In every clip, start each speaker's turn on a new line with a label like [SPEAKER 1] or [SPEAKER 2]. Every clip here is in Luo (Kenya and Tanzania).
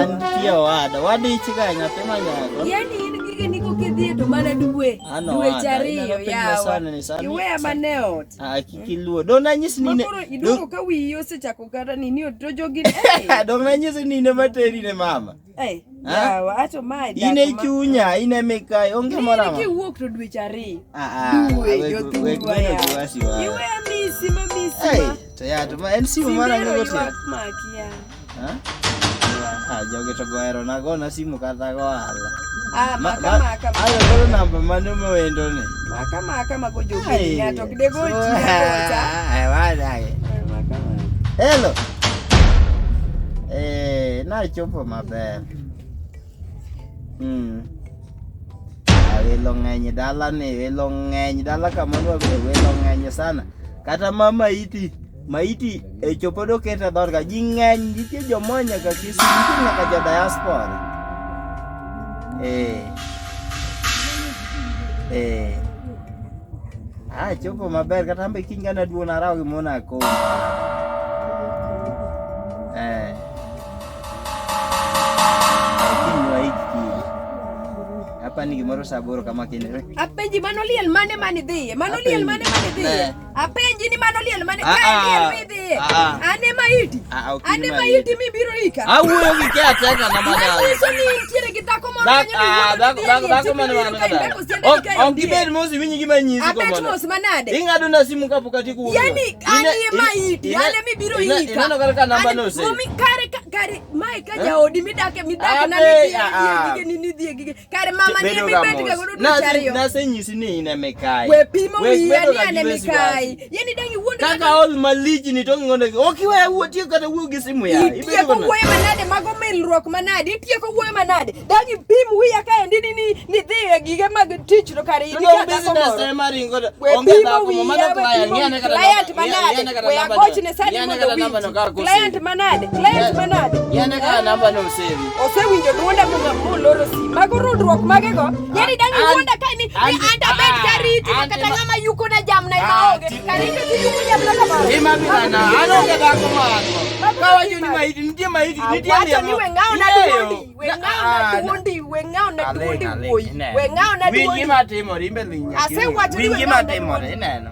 [SPEAKER 1] Antie wada, wadichi ka nyathi manyako.
[SPEAKER 2] Yani in gige niko kidhi to mana dwe chariyo yawa. Iweya maneot.
[SPEAKER 1] Kikiluo. Don't anyisi nine.
[SPEAKER 2] Makoro iduogo ka wiyi osechako kata nini otojogi.
[SPEAKER 1] Don't anyisi nine materi ne mama.
[SPEAKER 2] Yawa ato mai.
[SPEAKER 1] Ine chunya, ine mekai, onge morama.
[SPEAKER 2] Niki wuok to dwe chariyo.
[SPEAKER 1] Dwe jothurwa ya.
[SPEAKER 2] Iweya misima.
[SPEAKER 1] Tayato ma en simu mara ngogo tia.
[SPEAKER 2] Makia.
[SPEAKER 1] Joge to goero na go na simu kata go ala.
[SPEAKER 2] Maka.
[SPEAKER 1] Ayo koro namba mane mowendo ne.
[SPEAKER 2] Maka mago joge ngato kidego tia.
[SPEAKER 1] Wada. Hello. Na chopo maber. Welo ng'eny dala ni, welo ng'eny dala kamano welo ng'eny sana. Kata mama maiti chopo do keta dorga ji ng'eny nitie jomonya ka Kisumu nitie nyaka jo diaspora. Chopo maber kata ambe kiny kana duon araw gi mona ko. Apa ni gimoro saboro kama kine.
[SPEAKER 2] Apenji manoliel mane dhiye. Apenji ni manoliel mane kae dhiye. Ane maiti mibiro ika.
[SPEAKER 1] Awuoyo gi kiateka na madala.
[SPEAKER 2] Iso ni ntiere gi dhako moro
[SPEAKER 1] dhako mane mana. Ok gibed mosi winyi gima nyisi ko mono.
[SPEAKER 2] Abet mos manade.
[SPEAKER 1] Ingado na simu kapok ati kuwo.
[SPEAKER 2] Yani ane maiti, ane mibiro ika.
[SPEAKER 1] Ineno kaka namba no se.
[SPEAKER 2] Momi kare mai ka jaodi midake na ni dhiye gige. Kare mama ni mibet ga godo chariyo.
[SPEAKER 1] Na se nyisi ni ine mekai.
[SPEAKER 2] We pimo wiye ni ane mekai. Yani dangi wuondo
[SPEAKER 1] kaka ol maliji ni tongi ngone. Okiwe wuotie kata wuo gi simu ya.
[SPEAKER 2] Itie ko wuoyo manade mago milruok manade. Itie ko wuoyo manade. Dangi pim wiya kae ndini ni dhiye gige mag tich to kare
[SPEAKER 1] idi ka business e mari ngodo. Onge dhako mo mana client.
[SPEAKER 2] Client manade. We agochne sani mondo client manade.
[SPEAKER 1] Yane ka namba no sevi.
[SPEAKER 2] Osewinjo duonda mo loro si. Mago rudruok mage go. Yani dangi wuonda kae ni anda bet kariti kata ngama yuko na jamna imaoge. Kariti ti yuko jamna kamaro.
[SPEAKER 1] Ima bilana anoge dhako mako. Kawa yuni maiti nitie nitie
[SPEAKER 2] wacho ni wengao na duondi boy. Wengao na duondi.
[SPEAKER 1] Wingi matimore imbe linya.
[SPEAKER 2] Ase wacho ni
[SPEAKER 1] wingi matimore ineno.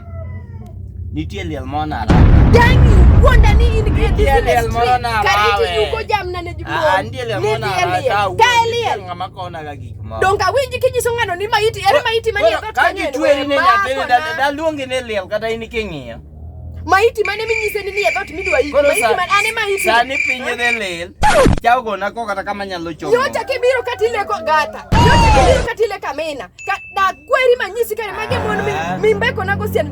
[SPEAKER 1] Nitie liel mona ara.
[SPEAKER 2] Dangi wonda ni in great
[SPEAKER 1] liel mona ara.
[SPEAKER 2] Kariti yuko jamna ne jibo.
[SPEAKER 1] Nitie liel mona ara.
[SPEAKER 2] Kaeliel
[SPEAKER 1] ngama kona ga gik moko.
[SPEAKER 2] Donga winji kinyiso ngano ni maiti ere maiti manie dhot
[SPEAKER 1] kanyo. Ka gitweri ne nyathini da luongi ne liel kata in king'iyo.
[SPEAKER 2] Maiti mane minyise ni nie dhot midwa iko. Maiti man ane maiti.
[SPEAKER 1] Sani pinye ne lel. Chago na ko kata kama nyalo chomo.
[SPEAKER 2] Nyocha kibiro katile ko gata. Nyocha kibiro katile kamena. Da kweri manyisi kare mage mon mimbeko nago sian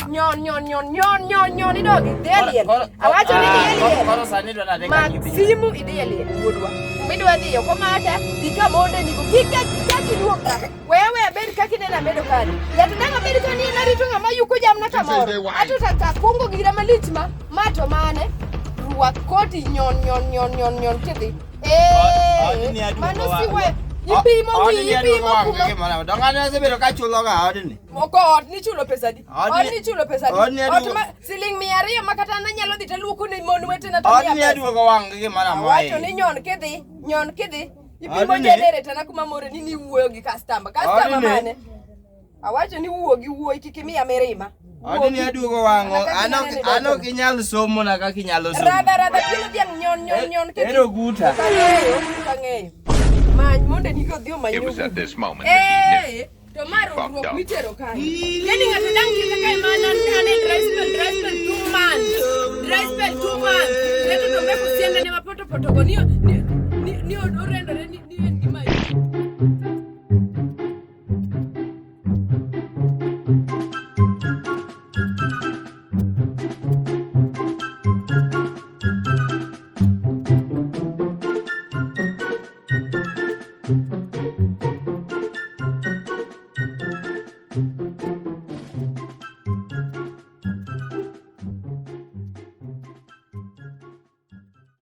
[SPEAKER 2] nyon idogi deliel. Awacho ni deliel.
[SPEAKER 1] Koro sani ndo nateka kipi.
[SPEAKER 2] Simu ideliel budwa. Midwa dhiyo komata dika monde niko kika chaki duoka. Wewe bed kakinena medo kani. Yatudanga bed kani na ritu ngama yuko jamna kamoro. Atuta kungo gira malitima mato mane ruwa koti nyon kidi. Mano siwe Ipimo
[SPEAKER 1] kuma. Dongane se bedo ka chulo ga odni.
[SPEAKER 2] Moko odni chulo pesa di. Odni chulo pesa di. Otma siling 200 makata na nyalo dhi taluoko ni mon wete na
[SPEAKER 1] tabia. Odni aduogo wang gi mara mai.
[SPEAKER 2] Wacho ni nyon kidhi. Ipimo jedere tana kuma more ni wuoyo gi customer. Customer mane? Awacho ni wuo gi wuoi kikimia mirima.
[SPEAKER 1] Odni aduogo wango. Ano kinyal somo na ka kinyalo somo.
[SPEAKER 2] Rada pilo diang nyon kidhi.
[SPEAKER 1] Ero guta.
[SPEAKER 2] Kang'eyo.
[SPEAKER 3] It was at this moment that he knew.
[SPEAKER 2] Tomorrow ruok mitero kai. Yani ng'ato dangi kaka mana kane dry spell 2 months. Dry spell 2 months. Leto tombeko sienda ne mapoto go ni orendore ni mai.